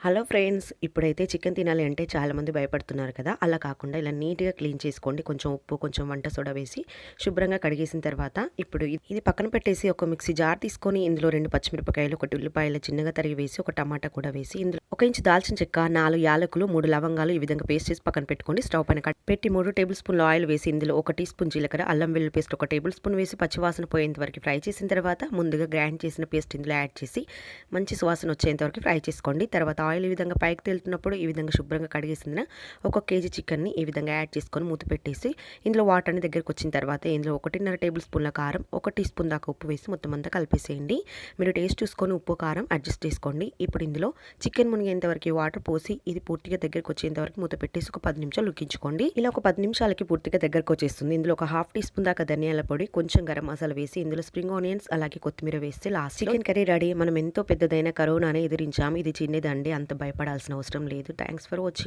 Hello friends, ఇప్పుడైతే chicken తినాలి అంటే చాలామంది భయపడుతున్నారు కదా. అలా కాకుండా ఇలా నీట్గా క్లీన్ చేసుకోండి. కొంచెం ఉప్పు, కొంచెం వంట సోడా వేసి శుభ్రంగా కడిగేసిన తర్వాత ఇప్పుడు ఇది పక్కన పెట్టేసి ఒక మిక్సీ జార్ తీసుకొని ఇందులో 2 పచ్చిమిరపకాయలు, 1 ఉల్లిపాయలు చిన్నగా తరిగి వేసి ఒక టమాటా కూడా వేసి ఇందులో 1 ఇంచు దాల్చిన చెక్క, 4 యాలకులు, 3 లవంగాలు ఈ విధంగా పేస్ట్ చేసి పక్కన పెట్టుకోండి. స్టవ్ పైన పెట్టి 3 టేబుల్ స్పూన్ల ఆయిల్ వేసి ఇందులో 1 టీ స్పూన్ జీలకర్ర, అల్లం వెల్లుల్లి పేస్ట్ 1 టేబుల్ స్పూన్ వేసి పచ్చివాసన పోయేంత వరకు ఫ్రై చేసిన తర్వాత ముందుగా గ్రైండ్ చేసిన పేస్ట్ ఇందులో యాడ్ చేసి మంచి సువాసన వచ్చేంత వరకు ఫ్రై చేసుకోండి. తర్వాత ఆయిల్ ఈ విధంగా పైకి తేలుతున్నప్పుడు ఈ విధంగా శుభ్రంగా కడిగేసిన 1 కేజీ చికెన్ని ఈ విధంగా యాడ్ చేసుకొని మూత పెట్టేసి ఇందులో వాటర్ అన్ని దగ్గరికి వచ్చిన తర్వాత ఇందులో 1.5 టేబుల్ స్పూన్ల కారం, 1 టీ స్పూన్ దాకా ఉప్పు వేసి మొత్తం అంతా కలిపేసేయండి. మీరు టేస్ట్ చూసుకొని ఉప్పు కారం అడ్జస్ట్ చేసుకోండి. ఇప్పుడు ఇందులో చికెన్ మునిగేంత వరకు వాటర్ పోసి ఇది పూర్తిగా దగ్గరికి వచ్చేంత వరకు మూత పెట్టేసి ఒక 10 నిమిషాలు ఉడికించుకోండి. ఇలా ఒక 10 నిమిషాలకి పూర్తిగా దగ్గరకు వచ్చేస్తుంది. ఇందులో ఒక హాఫ్ టీ స్పూన్ దాకా ధనియాల పొడి, కొంచెం గరం మసాలా వేసి ఇందులో స్ప్రింగ్ ఆనియన్స్ అలాగే కొత్తిమీర వేస్తే లాస్ట్ చికెన్ కర్రీ రెడీ. మనం ఎంతో పెద్దదైన కరోనానే ఎదిరించాము. ఇది చిన్నదండి, అంత భయపడాల్సిన అవసరం లేదు. Thanks for watching.